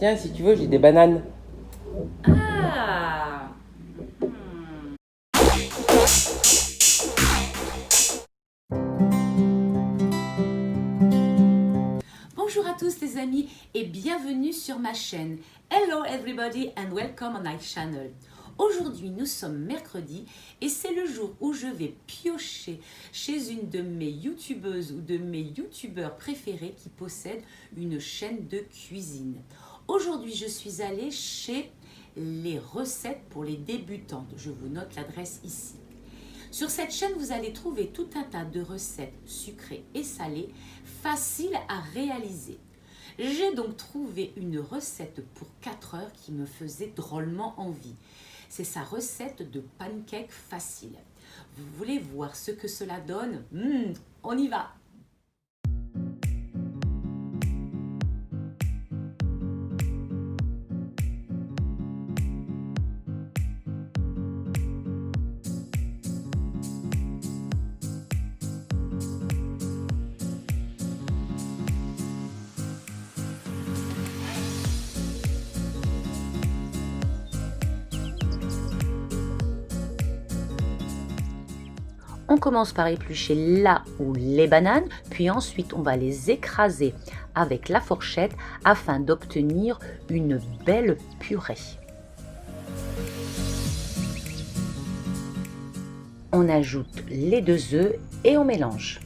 Tiens, si tu veux, j'ai des bananes. Ah. Bonjour à tous les amis et bienvenue sur ma chaîne. Hello everybody and welcome on my channel. Aujourd'hui nous sommes mercredi et c'est le jour où je vais piocher chez une de mes youtubeuses ou de mes youtubeurs préférés qui possède une chaîne de cuisine. Aujourd'hui je suis allée chez les recettes pour les débutantes. Je vous note l'adresse ici. Sur cette chaîne, vous allez trouver tout un tas de recettes sucrées et salées, faciles à réaliser. J'ai donc trouvé une recette pour 4 heures qui me faisait drôlement envie. C'est sa recette de pancakes facile. Vous voulez voir ce que cela donne? On y va! On commence par éplucher la ou les bananes, puis ensuite on va les écraser avec la fourchette afin d'obtenir une belle purée. On ajoute les 2 œufs et on mélange.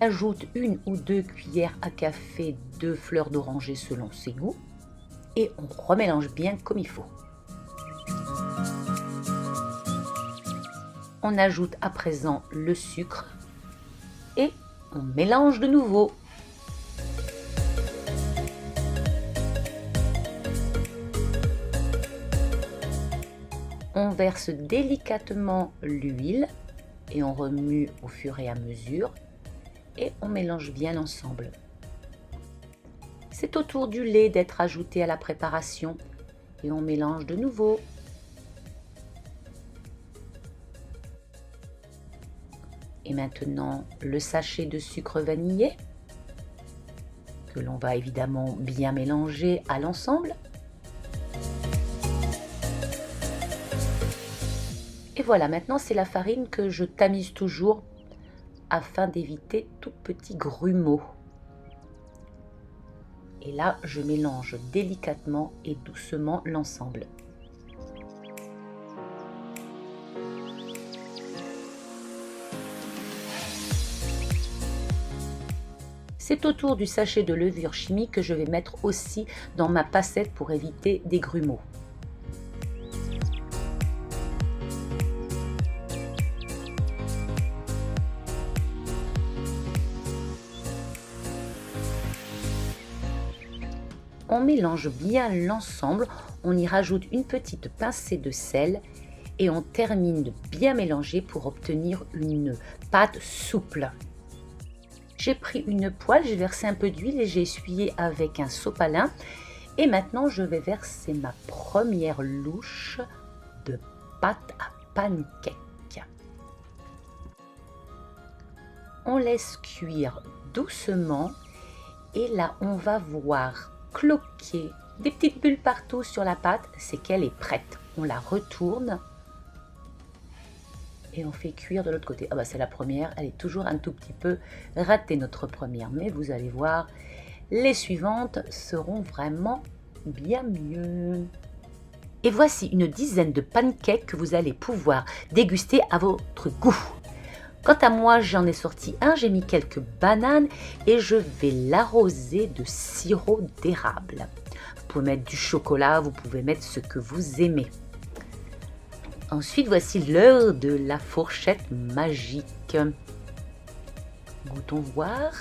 On ajoute 1 ou 2 cuillères à café de fleurs d'oranger selon ses goûts. Et on remélange bien comme il faut. On ajoute à présent le sucre et on mélange de nouveau. On verse délicatement l'huile et on remue au fur et à mesure et on mélange bien ensemble. C'est au tour du lait d'être ajouté à la préparation et on mélange de nouveau. Et maintenant le sachet de sucre vanillé que l'on va évidemment bien mélanger à l'ensemble. Et voilà, maintenant c'est la farine que je tamise toujours afin d'éviter tout petit grumeau. Et là, je mélange délicatement et doucement l'ensemble. C'est au tour du sachet de levure chimique que je vais mettre aussi dans ma passette pour éviter des grumeaux. On mélange bien l'ensemble, on y rajoute une petite pincée de sel et on termine de bien mélanger pour obtenir une pâte souple. J'ai pris une poêle, j'ai versé un peu d'huile et j'ai essuyé avec un sopalin. Et maintenant, je vais verser ma première louche de pâte à pancake. On laisse cuire doucement et là, on va voir cloquer des petites bulles partout sur la pâte, c'est qu'elle est prête. On la retourne et on fait cuire de l'autre côté. Ah bah c'est la première, elle est toujours un tout petit peu ratée notre première, mais vous allez voir, les suivantes seront vraiment bien mieux. Et voici une dizaine de pancakes que vous allez pouvoir déguster à votre goût. Quant à moi, j'en ai sorti un, j'ai mis quelques bananes et je vais l'arroser de sirop d'érable. Vous pouvez mettre du chocolat, vous pouvez mettre ce que vous aimez. Ensuite, voici l'heure de la fourchette magique. Goûtons voir.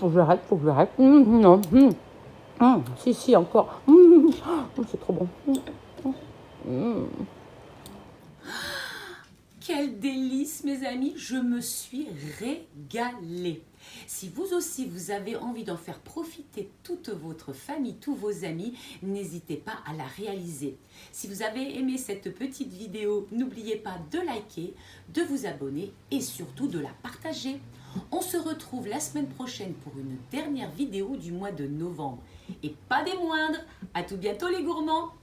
Faut que j'arrête, faut que j'arrête. Non. Si, encore. C'est trop bon. Quel délice mes amis, je me suis régalée. Si vous aussi vous avez envie d'en faire profiter toute votre famille, tous vos amis, n'hésitez pas à la réaliser. Si vous avez aimé cette petite vidéo, n'oubliez pas de liker, de vous abonner et surtout de la partager. On se retrouve la semaine prochaine pour une dernière vidéo du mois de novembre. Et pas des moindres, à tout bientôt les gourmands!